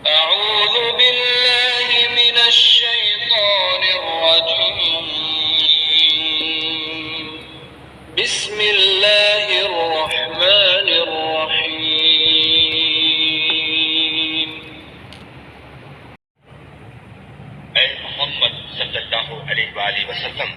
أعوذ بالله من الشيطان الرجيم. بسم الله الرحمن الرحيم. اے محمد صلی اللہ علیہ وآلہ وسلم،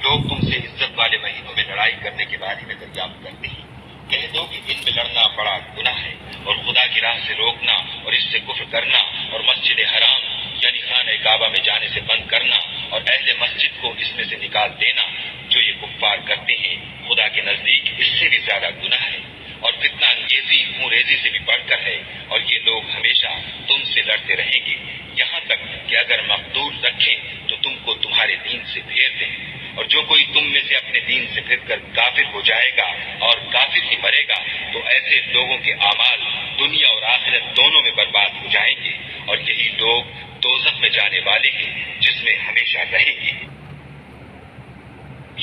لوگ تم سے عزت والے مہینوں میں لڑائی کرنے کے بارے میں دریافت کرتے ہیں۔ کہہ دو کہ ان میں لڑنا بڑا گناہ ہے، اور خدا کی راہ سے روکنا اور اس سے کفر کرنا اور مسجد حرام یعنی خانہ کعبہ میں جانے سے بند کرنا اور اہل مسجد کو اس میں سے نکال دینا جو یہ کفار کرتے ہیں، خدا کے نزدیک اس سے بھی زیادہ گناہ ہے اور فتنہ انگیزی خون ریزی سے بھی بڑھ کر ہے، اور یہ لوگ ہمیشہ تم سے لڑتے رہیں گے یہاں تک کہ اگر مقدور رکھیں تو تم کو تمہارے دین سے پھیر دیں، اور جو کوئی تم میں سے اپنے دین سے پھر کر کافر ہو جائے گا اور کافر ہی مرے گا تو ایسے لوگوں کے اعمال دنیا اور آخرت دونوں میں برباد ہو جائیں گے، اور یہی لوگ دوزخ میں جانے والے ہیں جس میں ہمیشہ رہیں گے۔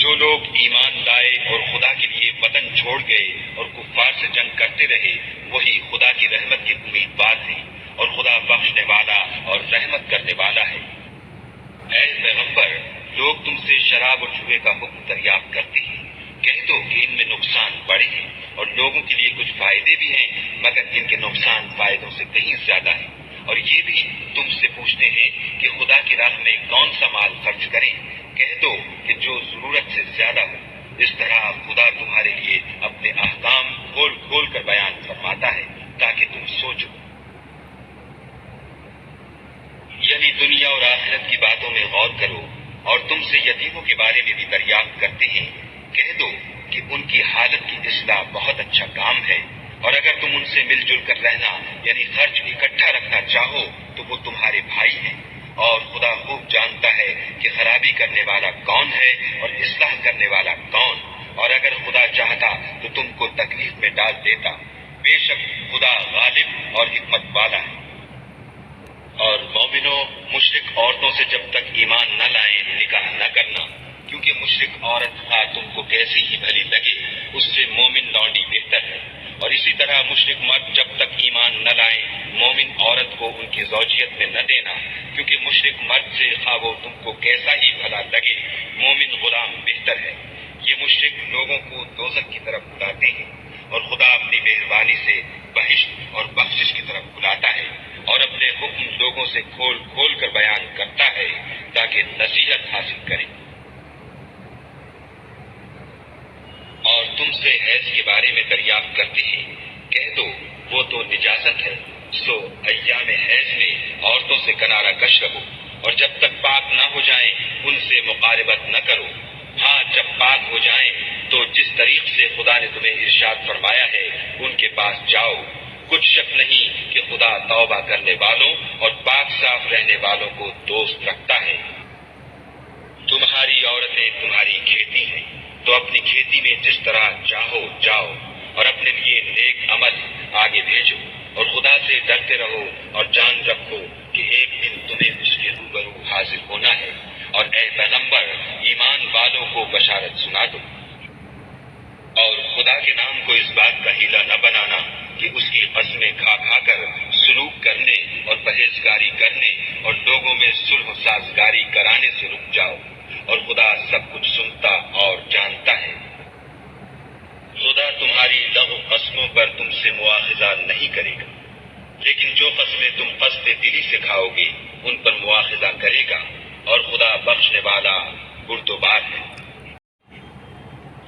جو لوگ ایمان لائے اور خدا کے لیے وطن چھوڑ گئے اور کفار سے جنگ کرتے رہے وہی خدا کی رحمت کے امیدوار ہیں، اور خدا بخشنے والا اور رحمت کرنے والا ہے۔ اے پیغمبر، لوگ تم سے شراب اور جوئے کا حکم دریافت کرتے ہیں، کہہ دو کہ ان میں نقصان بڑے ہیں اور لوگوں کے لیے کچھ فائدے بھی ہیں، مگر ان کے نقصان فائدوں سے کہیں زیادہ ہے، اور یہ بھی تم سے پوچھتے ہیں کہ خدا کی راہ میں کون سا مال خرچ کریں، کہہ دو کہ جو ضرورت سے زیادہ ہو۔ اس طرح خدا تمہارے لیے اپنے احکام کھول کھول کر بیان فرماتا ہے تاکہ تم سوچو۔ یعنی دنیا اور آخرت کی باتوں میں غور کرو، اور تم سے یتیموں کے بارے میں بھی دریافت کرتے ہیں، کہہ دو کہ ان کی حالت کی اصلاح بہت اچھا کام ہے، اور اگر تم ان سے مل جل کر رہنا یعنی خرچ اکٹھا رکھنا چاہو تو وہ تمہارے بھائی ہیں، اور خدا خوب جانتا ہے کہ خرابی کرنے والا کون ہے اور اصلاح کرنے والا کون، اور اگر خدا چاہتا تو تم کو تکلیف میں ڈال دیتا، بے شک خدا غالب اور حکمت والا ہے۔ اور مومنوں، مشرک عورتوں سے جب تک ایمان نہ لائیں نکاح نہ کرنا، کیونکہ مشرک عورت خواہ تم کو کیسی ہی بھلی لگے اس سے مومن لونڈی بہتر ہے، اور اسی طرح مشرک مرد جب تک ایمان نہ لائیں مومن عورت کو ان کی زوجیت میں نہ دینا، کیونکہ مشرک مرد سے خواہ وہ تم کو کیسا ہی بھلا لگے مومن غلام بہتر ہے۔ یہ مشرک لوگوں کو دوزخ کی طرف بلاتے ہیں، اور خدا اپنی مہربانی سے بہشت اور بخشش کی طرف بلاتا ہے، اور اپنے حکم لوگوں سے کھول کھول کر بیان کرتا ہے تاکہ نصیحت حاصل کریں۔ اور تم سے حیض کے بارے میں دریافت کرتے ہیں، کہہ دو وہ تو نجاست ہے، سو ایام حیض میں عورتوں سے کنارہ کش رہو، اور جب تک پاک نہ ہو جائیں ان سے مقاربت نہ کرو، ہاں جب پاک ہو جائیں تو جس طریق سے خدا نے تمہیں ارشاد فرمایا ہے ان کے پاس جاؤ، کچھ شک نہیں کہ خدا توبہ کرنے والوں اور پاک صاف رہنے والوں کو دوست رکھتا ہے۔ تمہاری عورتیں تمہاری کھیتی ہیں، تو اپنی کھیتی میں جس طرح چاہو جاؤ، اور اپنے لیے نیک عمل آگے بھیجو، اور خدا سے ڈرتے رہو، اور جان رکھو کہ ایک دن تمہیں اس کے روبرو حاضر ہونا ہے۔ اور اے پیغمبر، ایمان والوں کو بشارت سنا دو، اور خدا کے نام کو اس بات کا ہیلا نہ بنانا کہ اس کی قسمیں کھا کھا کر سلوک کرنے اور پرہیزگاری کرنے اور لوگوں میں صلح و سازگاری کرانے سے رک جاؤ، اور خدا سب کچھ سنتا اور جانتا ہے۔ خدا تمہاری لغو قسموں پر تم سے مواخذہ نہیں کرے گا، لیکن جو قسمیں تم قصد دلی سے کھاؤ گے ان پر مواخذہ کرے گا، اور خدا بخشنے والا بردبار ہے۔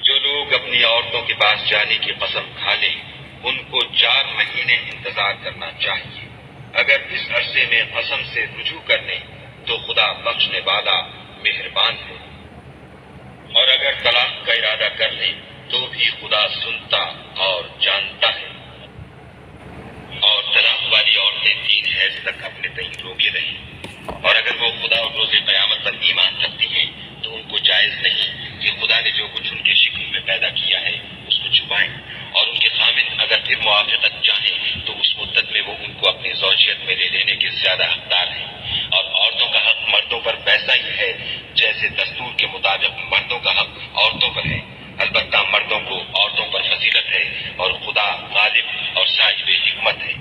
جو لوگ اپنی عورتوں کے پاس جانے کی قسم کھا لیں ان کو 4 مہینے انتظار کرنا چاہیے، اگر اس عرصے میں قسم سے رجوع کر لیں تو خدا بخشنے والا مہربان ہے، اور اگر طلاق کا ارادہ کر لیں تو بھی خدا سنتا اور جانتا ہے۔ اور طلاق والی عورتیں 3 حیض تک اپنے تئیں روکے رہیں، اور اگر وہ خدا اور روز قیامت پر ایمان رکھتی ہیں تو ان کو جائز نہیں کہ خدا نے جو کچھ ان کے شکل میں پیدا کیا ہے اس کو چھپائیں، اور ان کے خامند اگر پھر موافقت چاہیں تو اس مدت میں وہ ان کو اپنی زوجیت میں لے لینے کے زیادہ حقدار ہیں، اور عورتوں کا حق مردوں پر ویسا ہی ہے جیسے دستور کے مطابق مردوں کا حق عورتوں پر ہے، البتہ مردوں کو عورتوں پر فضیلت ہے، اور خدا غالب اور صاحب حکمت ہے۔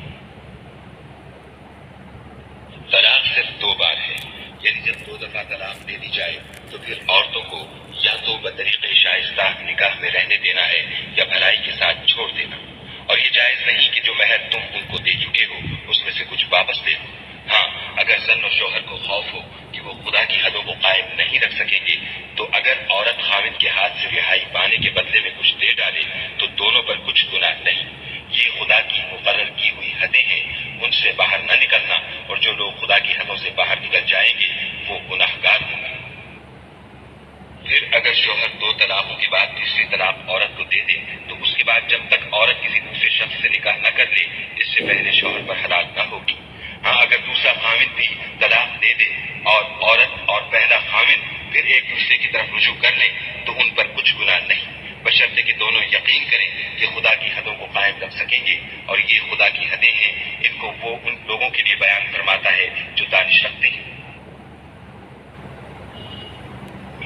زن و شوہر کو خوف ہو کہ وہ خدا کی حدوں کو قائم نہیں رکھ سکیں گے، تو اگر عورت خاوند کے ہاتھ سے رہائی پانے کے بدلے میں کچھ دے ڈالے تو دونوں پر کچھ گناہ نہیں۔ یہ خدا کی مقرر کی ہوئی حدیں ہیں، ان سے باہر نہ نکلنا، اور جو لوگ خدا کی حدوں سے باہر نکل جائیں گے وہ گناہگار ہوں گے۔ پھر اگر شوہر 2 طلاقوں کے بعد تیسری طلاق عورت کو دے دے تو اس کے بعد جب تک عورت کسی دوسرے شخص سے نکاح نہ کر لے اس سے پہلے شوہر پر حلال نہ ہوگی۔ ہاں اگر دوسرا خاوند بھی طلاق دے دے اور عورت اور پہلا خاوند پھر ایک دوسرے کی طرف رجوع کر لیں تو ان پر کچھ گناہ نہیں، بشرطے کہ دونوں یقین کریں کہ خدا کی حدوں کو قائم رکھ سکیں گے، اور یہ خدا کی حدیں ہیں، ان کو وہ ان لوگوں کے لیے بیان فرماتا ہے جو دانش رکھتے ہیں۔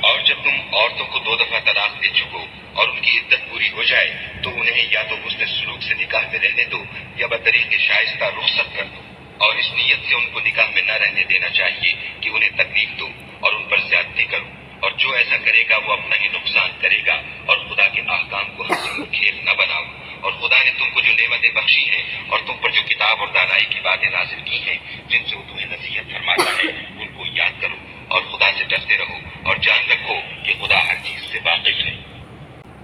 اور جب تم عورتوں کو 2 دفعہ طلاق دے چکو اور ان کی عدت پوری ہو جائے تو انہیں یا تو حسن سلوک سے نکاح میں رہنے دو یا بطریق شائستہ رخصت کر دو، اور اس نیت سے ان کو نکاح میں نہ رہنے دینا چاہیے کہ انہیں تکلیف دو اور ان پر زیادتی کرو، اور جو ایسا کرے گا وہ اپنا ہی نقصان کرے گا، اور خدا کے احکام کو ہنسی کھیل نہ بناؤ۔ اور خدا نے تم کو جو نعمتیں بخشی ہیں اور تم پر جو کتاب اور دانائی کی باتیں نازل کی ہیں جن سے وہ تمہیں نصیحت فرماتا ہے ان کو یاد کرو اور خدا سے ڈرتے رہو، اور جان رکھو کہ خدا ہر چیز سے واقف ہے۔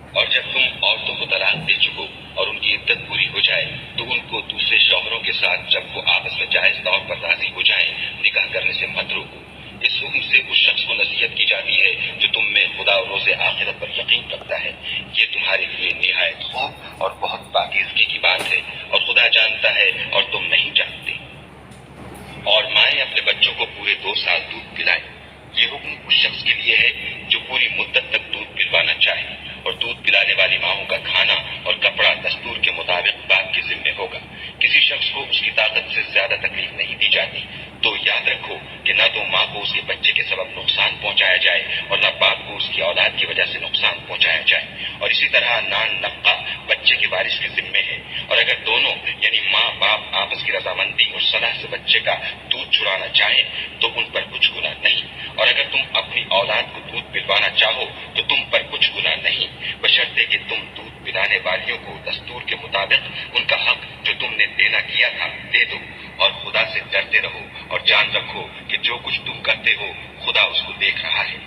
اور جب تم عورتوں کو طلاق دے چکو اور ان کی عدت پوری ہو جائے تو ان کو دوسرے شوہروں کے ساتھ جب وہ آپس میں جائز طور پر راضی ہو جائیں نکاح کرنے سے مت روکو۔ اس حکم سے اس شخص کو نصیحت کی جاتی ہے جو تم میں خدا اور روز آخرت پر یقین رکھتا ہے، یہ تمہارے لیے نہایت خوب اور بہت پاکیزگی کی بات ہے، اور خدا جانتا ہے اور تم نہیں جانتے۔ اور مائیں اپنے بچوں کو پورے 2 سال دودھ پلائیں، یہ حکم اس شخص کے لیے ہے جو پوری مدت تک دودھ پلوانا چاہے، اور دودھ پلانے والی ماؤں کا کھانا اور کپڑا دستور کے مطابق باپ کے ذمے ہوگا۔ کسی شخص کو اس کی طاقت سے زیادہ تکلیف نہیں دی جاتی، تو یاد رکھو کہ نہ تو ماں کو اس کے بچے کے سبب نقصان پہنچایا جائے اور نہ باپ کو اس کی اولاد کی وجہ سے نقصان پہنچایا جائے، اور اسی طرح نان نفقہ بچے کے وارث کے ذمے ہے، اور اگر دونوں یعنی ماں باپ آپس کی رضامندی اور صلاح سے بچے کا دودھ چرانا چاہیں تو ان پر کچھ گناہ نہیں، اور اگر تم اپنی اولاد کو دودھ پلوانا چاہو تو تم پر کچھ گناہ نہیں، بشرطے کہ تم دودھ پلانے والیوں کو دستور کے مطابق ان کا حق جو تم نے دینا کیا تھا دے دو، اور خدا سے ڈرتے رہو اور جان رکھو کہ جو کچھ تم کرتے ہو خدا اس کو دیکھ رہا ہے۔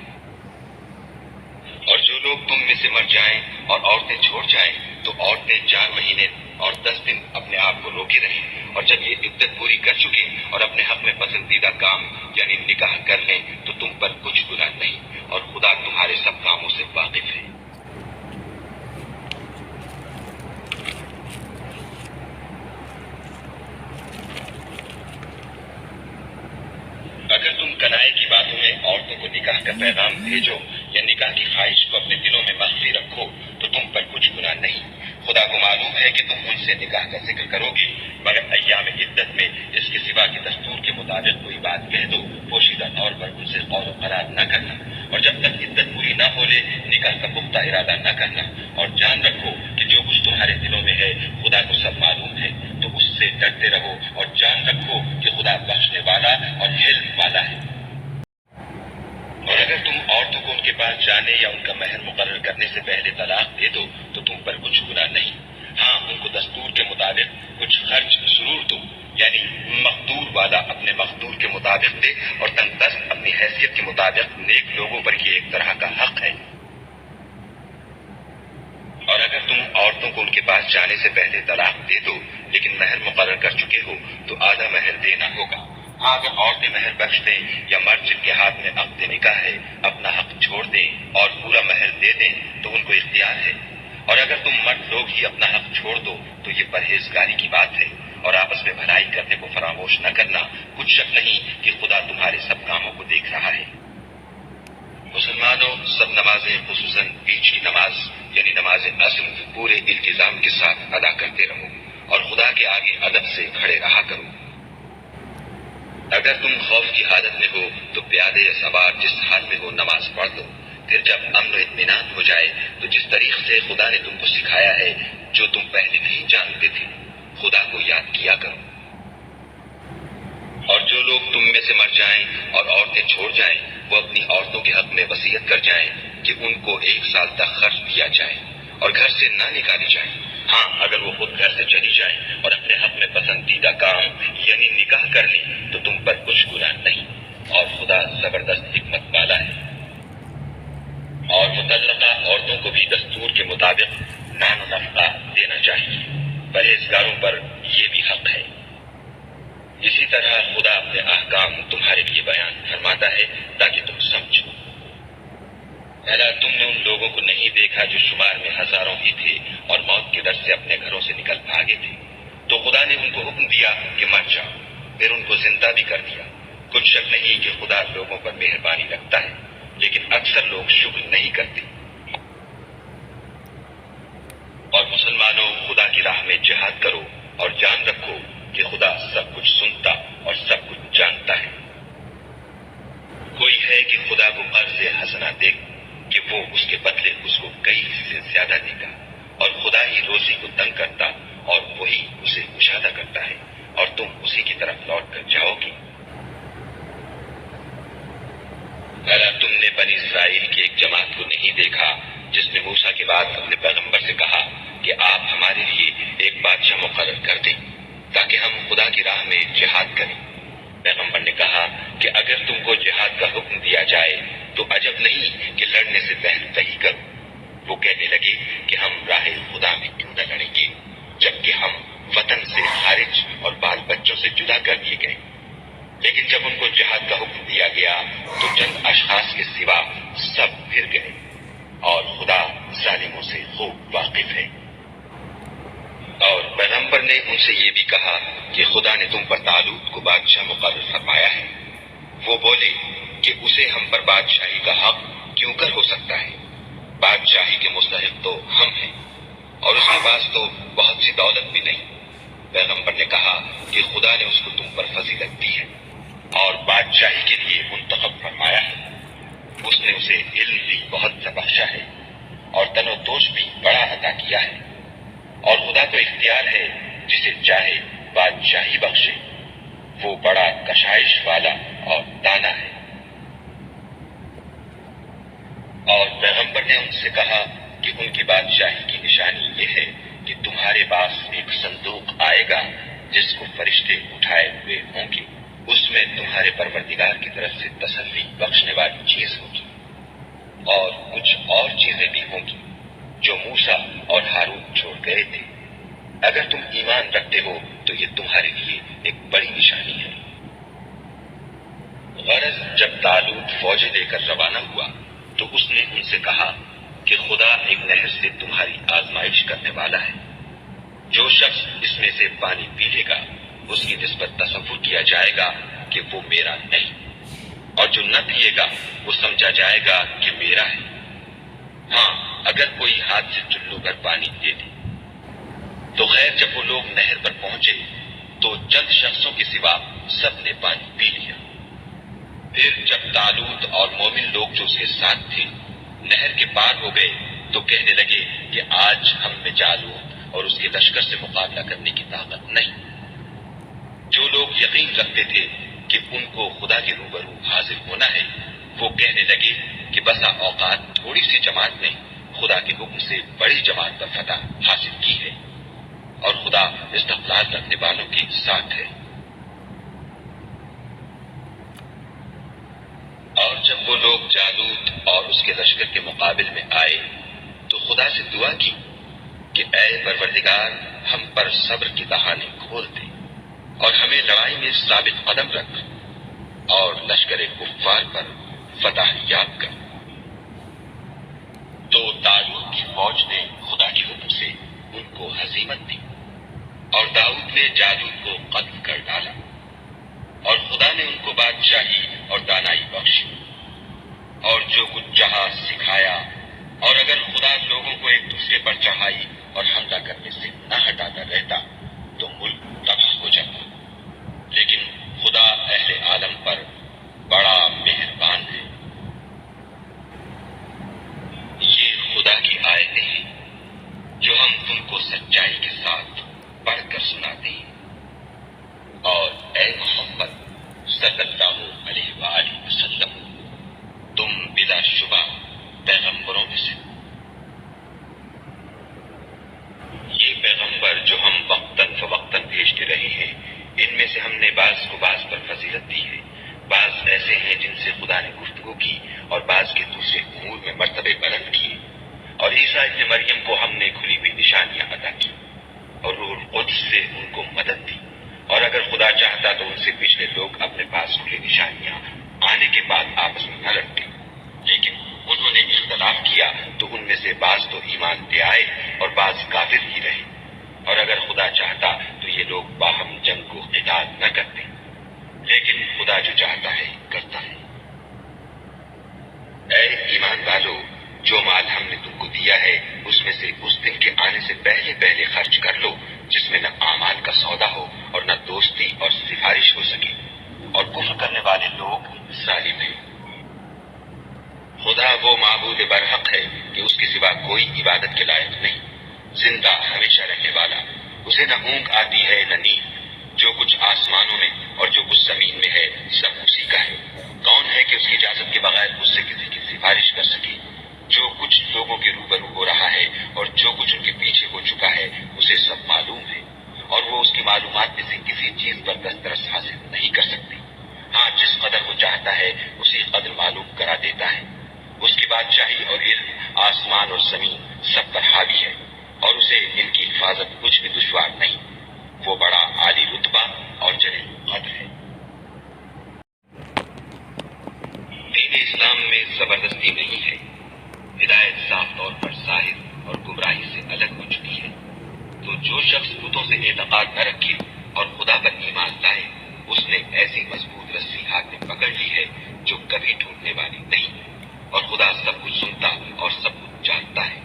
اور جو لوگ تم میں سے مر جائیں اور عورتیں چھوڑ جائیں تو عورتیں 4 مہینے اور 10 دن اپنے آپ کو روکے رہیں، اور جب یہ عدت پوری کر چکے اور اپنے حق میں پسندیدہ کام یعنی نکاح کر لیں تو تم پر کچھ گناہ نہیں، اور خدا تمہارے سب کاموں سے واقف ہے۔ اگر تم کنائے کی باتوں میں عورتوں کو نکاح کا پیغام بھیجو یا نکاح کی خواہش کو اپنے دلوں میں مخفی رکھو تو تم پر کچھ گناہ نہیں، خدا کو معلوم ہے کہ تم ان سے نکاح کا ذکر کرو گے، مگر ایام عدت میں اس کے سوا کے دستور کے مطابق کوئی بات کہہ دو، پوشیدہ طور پر ان سے قول و قرار نہ کرنا، اور جب تک عدت پوری نہ ہو لے نکاح کا پختہ ارادہ نہ کرنا، اور جان رکھو کہ جو کچھ تمہارے دلوں میں ہے خدا کو سب معلوم ہے، تو اس سے ڈرتے رہو اور جان رکھو کہ خدا بخشنے والا اور حلم والا ہے۔ اور اگر تم عورتوں کو ان کے پاس جانے یا ان کا مہر مقرر کرنے سے پہلے طلاق دے دو تو تم پر کچھ گناہ نہیں، ہاں ان کو دستور کے مطابق کچھ خرچ ضرور دو، یعنی مقدور والا اپنے مقدور کے مطابق دے اور تنگ دست اپنی حیثیت کے مطابق نیک لوگوں پر یہ ایک طرح کا حق ہے۔ اور اگر تم عورتوں کو ان کے پاس جانے سے پہلے طلاق دے دو لیکن مہر مقرر کر چکے ہو تو آدھا مہر دینا ہوگا۔ ہاں اگر عورتیں مہر بخش دیں یا مرد جن کے ہاتھ میں عقد نکاح ہے اپنا حق چھوڑ دیں اور پورا مہر دے دیں تو ان کو اختیار ہے، اور اگر تم مرد لوگ ہی اپنا حق چھوڑ دو تو یہ پرہیزگاری کی بات ہے، اور آپس میں بھلائی کرنے کو فراموش نہ کرنا، کچھ شک نہیں کہ خدا تمہارے سب کاموں کو دیکھ رہا ہے۔ مسلمانوں سب نمازیں خصوصاً بیچ کی نماز یعنی نماز عصر پورے التزام کے ساتھ ادا کرتے رہو اور خدا کے آگے ادب سے کھڑے رہا کرو۔ اگر تم خوف کی حالت میں ہو تو پیادے یا سوار جس حال میں ہو نماز پڑھ لو، پھر جب امن و اطمینان ہو جائے تو جس طریقے سے خدا نے تم کو سکھایا ہے جو تم پہلے نہیں جانتے تھے خدا کو یاد کیا کرو۔ اور جو لوگ تم میں سے مر جائیں اور عورتیں چھوڑ جائیں وہ اپنی عورتوں کے حق میں وصیت کر جائیں کہ ان کو 1 سال تک خرچ دیا جائے اور گھر سے نہ نکالی جائے، ہاں اگر وہ خود گھر سے چلی جائیں اور اپنے حق میں پسندیدہ کام یعنی نکاح کر لیں تو تم پر کچھ گناہ نہیں۔ پرہیزگاروں پر یہ بھی حق ہے۔ اسی طرح خدا اپنے احکام تمہارے لیے بیان فرماتا ہے تاکہ تم سمجھو۔ الا تم نے ان لوگوں کو نہیں دیکھا جو شمار میں ہزاروں ہی تھے اور موت کے ڈر سے اپنے گھروں سے نکل بھاگے تھے، تو خدا نے ان کو حکم دیا کہ مر جاؤ، پھر ان کو زندہ بھی کر دیا۔ کچھ شک نہیں کہ خدا لوگوں پر مہربانی رکھتا ہے، لیکن اکثر لوگ شکر نہیں کرتے۔ اور مسلمانوں، خدا کی راہ میں جہاد کرو اور جان رکھو کہ خدا سب کچھ سنتا اور سب کچھ جانتا ہے۔ کوئی ہے کہ خدا کو قرض حسنہ دے کہ وہ اس کے بدلے اس کو کئی سے زیادہ دے گا، اور خدا ہی روزی کو تنگ کرتا اور وہی اسے کشادہ کرتا ہے، اور تم اسی کی طرف لوٹ کر جاؤ گے۔ اگر تم نے بنی اسرائیل کی ایک جماعت کو نہیں دیکھا جس نے موسیٰ کے بعد اپنے پیغمبر سے کہا کہ آپ ہمارے لیے ایک بادشاہ مقرر کر دیں تاکہ ہم خدا کی راہ میں جہاد کریں۔ پیغمبر نے کہا کہ اگر تم کو جہاد کا حکم دیا جائے تو عجب نہیں کہ لڑنے سے پہلے تہی کرو۔ وہ کہنے لگے کہ ہم راہ خدا میں کیوں نہ لڑیں گے جبکہ ہم وطن سے خارج اور بال بچوں سے جدا کر دیے گئے۔ لیکن جب ان کو جہاد کا حکم دیا گیا تو چند اشخاص کے سوا سب پھر گئے، اور خدا ظالموں سے خوب واقف ہے۔ اور پیغمبر نے ان سے یہ بھی کہا کہ خدا نے تم پر طالوت کو بادشاہ مقرر فرمایا ہے۔ وہ بولے کہ اسے ہم پر بادشاہی کا حق کیوں کر ہو سکتا ہے؟ بادشاہی کے مستحق تو ہم ہیں، اور اس کے پاس تو بہت سی دولت بھی نہیں۔ پیغمبر نے کہا کہ خدا نے اس کو تم پر فضیلت دی ہے اور بادشاہی کے لیے منتخب فرمایا ہے۔ اس نے اسے علم بھی بہت سا بخشا ہے اور تن و دوش بھی بڑا عطا کیا ہے، اور خدا کو اختیار ہے جسے چاہے بادشاہی بخشے۔ وہ بڑا کشائش والا اور دانا ہے۔ اور پیغمبر نے ان سے کہا کہ ان کی بادشاہی کی نشانی یہ ہے کہ تمہارے پاس ایک صندوق آئے گا جس کو فرشتے اٹھائے ہوئے ہوں گے، اس میں تمہارے پروردگار کی طرف سے تسلی بخشنے والی چیز ہوگی، اور کچھ اور چیزیں بھی ہوں گی جو موسیٰ اور ہارون چھوڑ گئے تھے۔ اگر تم ایمان رکھتے ہو تو یہ تمہارے لیے ایک بڑی نشانی ہے۔ غرض جب طالوت فوجیں لے کر روانہ ہوا تو اس نے ان سے کہا کہ خدا ایک نہر سے تمہاری آزمائش کرنے والا ہے۔ جو شخص اس میں سے پانی پی لے گا اس کی نسبت تصور کیا جائے گا کہ وہ میرا نہیں، اور جو نہ پیے گا وہ سمجھا جائے گا کہ میرا ہے۔ ہاں، اگر کوئی ہاتھ سے چلو بھر پانی دے دے تو خیر جب وہ لوگ نہر پر پہنچے تو چند شخصوں کے سوا سب نے پانی پی لیا۔ پھر جب طالوت اور مومن لوگ جو اس کے ساتھ تھے نہر کے پار ہو گئے تو کہنے لگے کہ آج ہم میں جالوت اور اس کے لشکر سے مقابلہ کرنے کی طاقت نہیں۔ جو لوگ یقین رکھتے تھے کہ ان کو خدا کے روبرو حاضر ہونا ہے وہ کہنے لگے کہ بسا اوقات تھوڑی سی جماعت نے خدا کے حکم سے بڑی جماعت پر فتح حاصل کی ہے، اور خدا استقلال رکھنے والوں کے ساتھ ہے۔ اور جب وہ لوگ جالوت اور اس کے لشکر کے مقابل میں آئے تو خدا سے دعا کی کہ اے پروردگار ہم پر صبر کی دہانے کھول دے اور ہمیں لڑائی میں ثابت قدم رکھ اور لشکر کفار پر فتح یاب کر۔ تو طالوت کی فوج نے خدا کے حکم سے ان کو ہزیمت دی، اور داؤد نے جالوت کو قتل کر ڈالا، اور خدا نے ان کو بادشاہی اور دانائی بخشی، اور جو کچھ چاہا سکھایا۔ اور اگر خدا لوگوں کو ایک دوسرے پر چڑھائی اور حملہ کرنے سے نہ ہٹاتا رہتا تو ملک تباہ ہو جاتا، لیکن خدا اہل عالم پر بڑا مہربان ہے۔ یہ خدا کی آیتیں ہیں جو ہم تم کو سچائی کے ساتھ پڑھ کر سناتے ہیں۔ اور اے محمد صلی اللہ علیہ وآلہ وسلم، تم بلا شبہ پیغمبروں میں سے۔ یہ پیغمبر جو ہم وقتاً فوقتاً بھیجتے رہے ہیں ان میں سے ہم نے بعض کو بعض پر فضیلت دی ہے۔ بعض ایسے ہیں جن سے خدا نے گفتگو کی اور بعض کے دوسرے امور میں مرتبے بلند کیے، اور عیسیٰ ابن مریم کو ہم نے کھلی ہوئی نشانیاں عطا کی۔ اور روح القدس سے ان کو مدد دی، اور اگر خدا چاہتا تو ان سے پچھلے لوگ اپنے پاس کھلی نشانیاں آنے کے بعد آپس میں نہ لڑتے، لیکن انہوں نے اختلاف کیا تو ان میں سے بعض تو ایمان لے آئے اور بعض کافر ہی رہے، اور اگر خدا چاہتا تو یہ لوگ باہم جنگ کو قتال نہ کرتے، لیکن خدا جو چاہتا ہے کرتا ہے۔ اے ایمان والو، جو مال ہم نے تم کو دیا ہے اس میں سے اس دن کے آنے سے پہلے پہلے خرچ کر لو جس میں نہ اعمال کا سودا ہو اور نہ دوستی اور سفارش ہو سکے، اور کفر کرنے والے لوگ ظالم ہیں۔ خدا وہ معبود برحق ہے کہ اس کے سوا کوئی عبادت کے لائق نہیں، زندہ ہمیشہ رہنے والا، اسے نہ اونگ آتی ہے نہ نیند، جو کچھ آسمانوں میں اور جو کچھ زمین میں ہے سب اسی کا ہے۔ کون ہے کہ اس کی اجازت کے بغیر اس سے کسی کی سفارش کر سکے؟ جو کچھ لوگوں کے روبرو ہو رہا ہے اور جو کچھ ان کے پیچھے ہو چکا ہے اسے سب معلوم ہے، اور وہ اس کی معلومات میں سے کسی چیز پر دسترس حاصل نہیں کر سکتے۔ ہاں، جس قدر وہ چاہتا ہے اسی قدر معلوم کرا دیتا ہے۔ اس کی بادشاہی اور علم آسمان اور زمین سب پر حاوی ہے، اور اسے ان کی حفاظت کچھ بھی دشوار نہیں۔ وہ بڑا عالی رتبہ اور جلیل قدر ہے۔ دین اسلام میں زبردستی نہیں ہے، ہدایت صاف طور پر ظاہر اور گمراہی سے الگ ہو چکی ہے۔ تو جو شخص بتوں سے اعتقاد نہ رکھے اور خدا پر ایمان لائے، اس نے ایسی مضبوط رسی ہاتھ میں پکڑ لی ہے جو کبھی ٹوٹنے والی نہیں، اور خدا سب کچھ سنتا اور سب کچھ جانتا ہے۔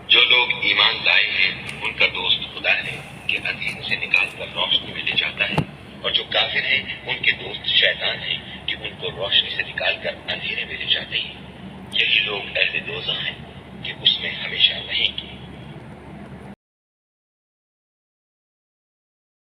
جو لوگ ایمان لائے ہیں ان کا دوست خدا ہے کہ اندھیرے سے نکال کر روشنی میں لے جاتا ہے، اور جو کافر ہیں ان کے دوست شیطان ہیں کہ ان کو روشنی سے نکال کر اندھیرے میں لے جاتے ہیں۔